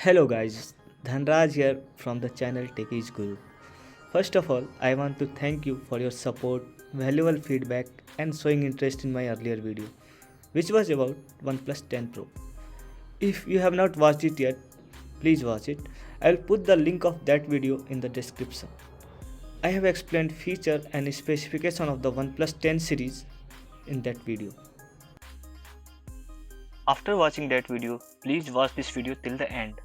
Hello guys, Dhanraj here from the channel Techies Guru. First of all, I want to thank you for your support, valuable feedback and showing interest in my earlier video, which was about OnePlus 10 Pro. If you have not watched it yet, please watch it. I will put the link of that video in the description. I have explained feature and specification of the OnePlus 10 series in that video. After watching that video, please watch this video till the end.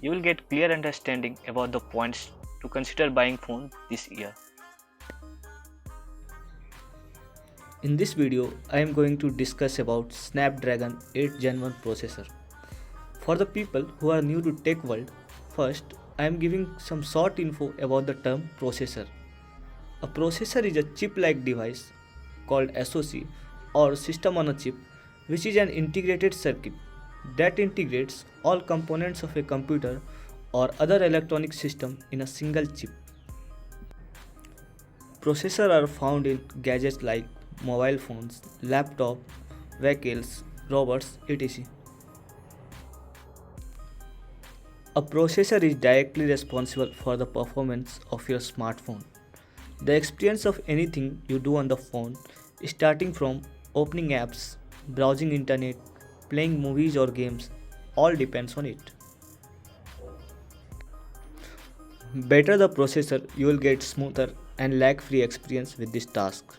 You will get clear understanding about the points to consider buying phone this year. In this video, I am going to discuss about Snapdragon 8 Gen 1 processor. For the people who are new to tech world, first I am giving some short info about the term processor. A processor is a chip-like device called SoC or system on a chip, which is an integrated circuit that integrates all components of a computer or other electronic system in a single chip. Processors are found in gadgets like mobile phones, laptop, vehicles, robots, etc. A processor is directly responsible for the performance of your smartphone. The experience of anything you do on the phone, starting from opening apps, browsing internet, playing movies or games, all depends on it. Better the processor, you will get smoother and lag-free experience with this task.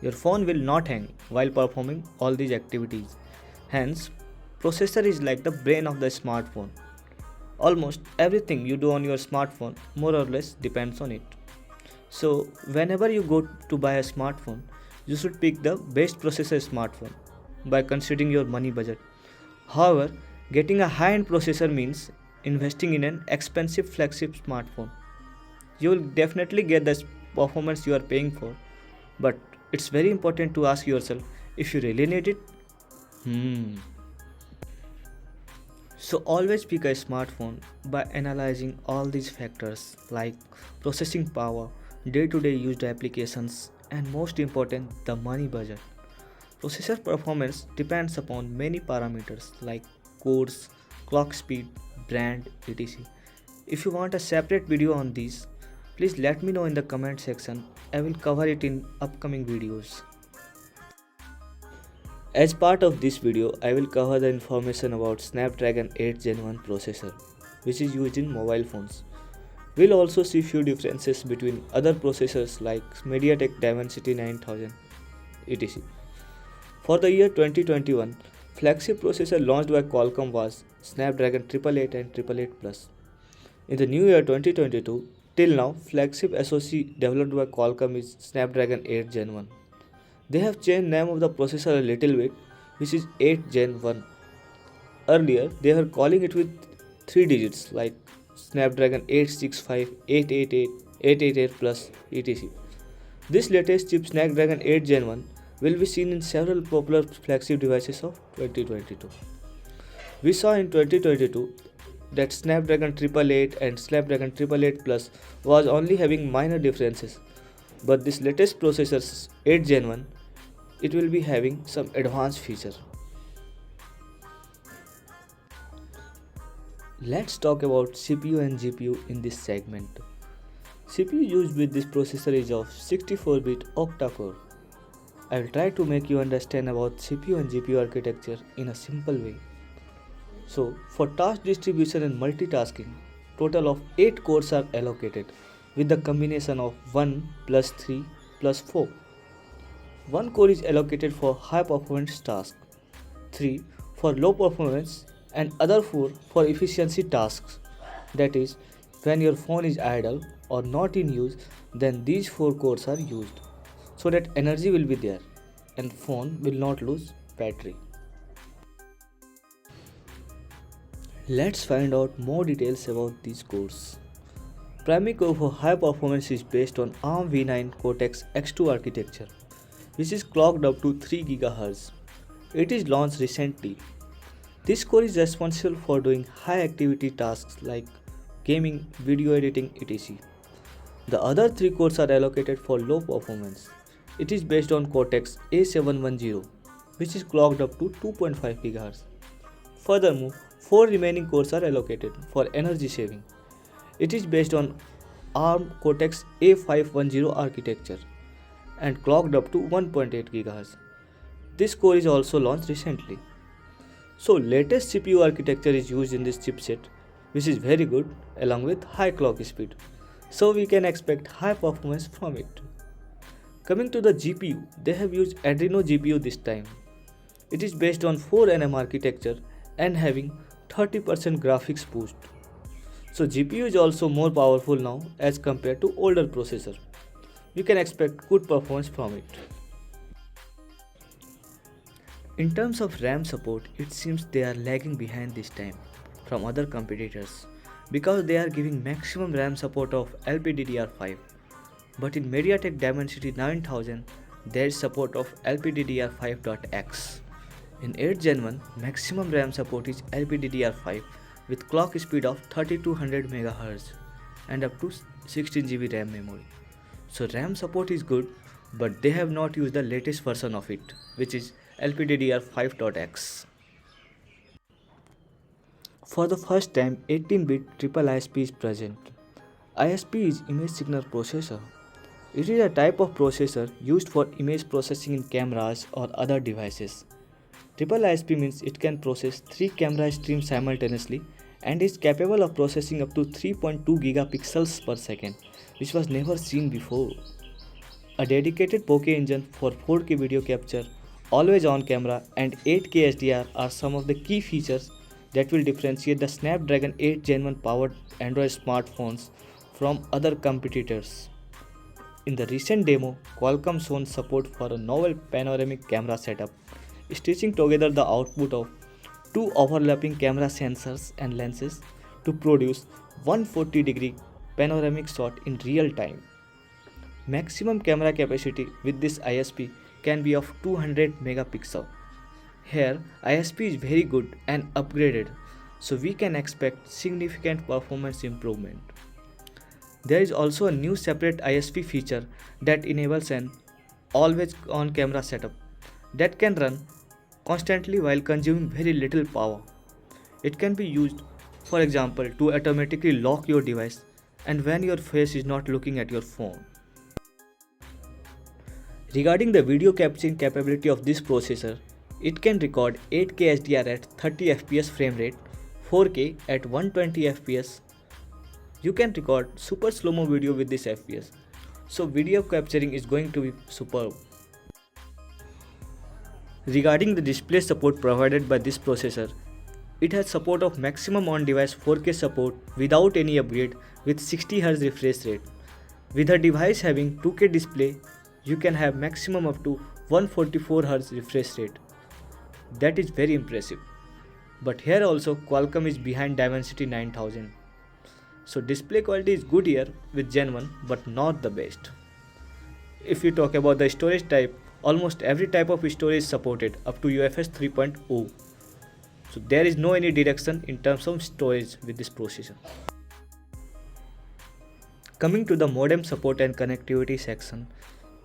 Your phone will not hang while performing all these activities. Hence, processor is like the brain of the smartphone. Almost everything you do on your smartphone more or less depends on it. So, whenever you go to buy a smartphone, you should pick the best processor smartphone by considering your money budget. However, getting a high-end processor means investing in an expensive flagship smartphone. You will definitely get the performance you are paying for, but it's very important to ask yourself if you really need it. Hmm. So always pick a smartphone by analyzing all these factors like processing power, day-to-day used applications, and most important, the money budget. Processor performance depends upon many parameters like cores, clock speed, brand, etc. If you want a separate video on these, please let me know in the comment section. I will cover it in upcoming videos. As part of this video, I will cover the information about Snapdragon 8 Gen 1 processor, which is used in mobile phones. We'll also see few differences between other processors like MediaTek Dimensity 9000, etc. For the year 2021, flagship processor launched by Qualcomm was Snapdragon 888 and 888 Plus. In the new year 2022, till now, flagship SoC developed by Qualcomm is Snapdragon 8 Gen 1. They have changed name of the processor a little bit, which is 8 Gen 1. Earlier, they were calling it with 3 digits like Snapdragon 865, 888, 888 Plus, etc. This latest chip Snapdragon 8 Gen 1 will be seen in several popular flagship devices of 2022. We saw in 2022 that Snapdragon 888 and Snapdragon 888 Plus was only having minor differences, but this latest processor 8 Gen 1 it will be having some advanced feature. Let's talk about CPU and GPU in this segment. CPU used with this processor is of 64-bit octa-core. I will try to make you understand about CPU and GPU architecture in a simple way. So, for task distribution and multitasking, total of 8 cores are allocated with the combination of 1 plus 3 plus 4. 1 core is allocated for high performance tasks, 3 for low performance and other 4 for efficiency tasks. That is, when your phone is idle or not in use, then these 4 cores are used so that energy will be there and phone will not lose battery. Let's find out more details about these cores. Primary core for high performance is based on ARM v9 Cortex X2 architecture, which is clocked up to 3 GHz. It is launched recently. This core is responsible for doing high activity tasks like gaming, video editing, etc. The other 3 cores are allocated for low performance. It is based on Cortex A710, which is clocked up to 2.5 GHz. Furthermore, 4 remaining cores are allocated for energy saving. It is based on ARM Cortex A510 architecture and clocked up to 1.8 GHz. This core is also launched recently. So latest CPU architecture is used in this chipset, which is very good along with high clock speed. So we can expect high performance from it. Coming to the GPU, they have used Adreno GPU this time. It is based on 4nm architecture and having 30% graphics boost. So GPU is also more powerful now as compared to older processor. We can expect good performance from it. In terms of RAM support, it seems they are lagging behind this time from other competitors because they are giving maximum RAM support of LPDDR5. But in MediaTek Dimensity 9000, there is support of LPDDR5.X. In 8 Gen 1, maximum RAM support is LPDDR5 with clock speed of 3200 MHz and up to 16 GB RAM memory. So RAM support is good, but they have not used the latest version of it, which is LPDDR5.X. For the first time, 18-bit triple ISP is present. ISP is image signal processor. It is a type of processor used for image processing in cameras or other devices. Triple ISP means it can process 3 camera streams simultaneously and is capable of processing up to 3.2 gigapixels per second, which was never seen before. A dedicated bokeh engine for 4K video capture, always on camera, and 8K HDR are some of the key features that will differentiate the Snapdragon 8 Gen 1 powered Android smartphones from other competitors. In the recent demo, Qualcomm shown support for a novel panoramic camera setup, stitching together the output of 2 overlapping camera sensors and lenses to produce 140-degree panoramic shot in real time. Maximum camera capacity with this ISP can be of 200 megapixel. Here, ISP is very good and upgraded, so we can expect significant performance improvement. There is also a new separate ISP feature that enables an always on camera setup that can run constantly while consuming very little power. It can be used, for example, to automatically lock your device and when your face is not looking at your phone. Regarding the video capturing capability of this processor, it can record 8K HDR at 30 fps frame rate, 4K at 120 fps. You can record super slow-mo video with this FPS. So video capturing is going to be superb. Regarding the display support provided by this processor, it has support of maximum on-device 4K support without any upgrade with 60Hz refresh rate. With a device having 2K display, you can have maximum up to 144Hz refresh rate. That is very impressive. But here also Qualcomm is behind Dimensity 9000. So display quality is good here with Gen 1 but not the best. If you talk about the storage type, almost every type of storage is supported up to UFS 3.0. So there is no any deduction in terms of storage with this processor. Coming to the modem support and connectivity section,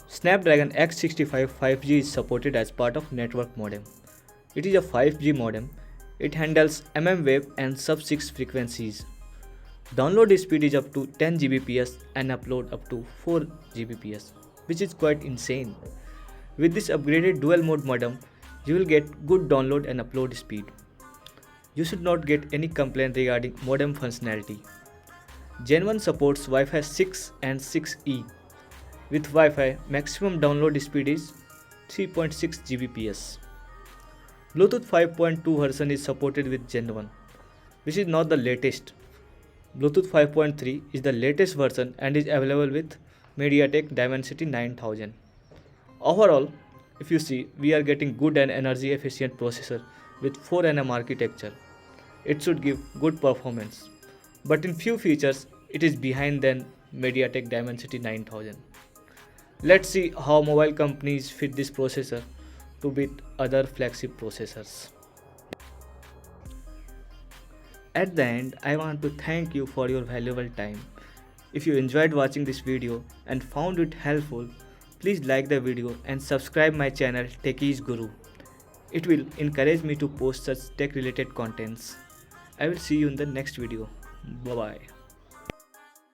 Snapdragon X65 5G is supported as part of network modem. It is a 5G modem. It handles mmWave and sub-6 frequencies. Download speed is up to 10 Gbps and upload up to 4 Gbps, which is quite insane. With this upgraded dual mode modem, you will get good download and upload speed. You should not get any complaint regarding modem functionality. Gen 1 supports Wi-Fi 6 and 6E. With Wi-Fi, maximum download speed is 3.6 Gbps. Bluetooth 5.2 version is supported with Gen 1, which is not the latest. Bluetooth 5.3 is the latest version and is available with MediaTek Dimensity 9000. Overall, if you see, we are getting good and energy efficient processor with 4nm architecture. It should give good performance. But in few features, it is behind than MediaTek Dimensity 9000. Let's see how mobile companies fit this processor to beat other flagship processors. At the end, I want to thank you for your valuable time. If you enjoyed watching this video and found it helpful, please like the video and subscribe my channel Techies Guru. It will encourage me to post such tech related contents. I will see you in the next video. Bye bye.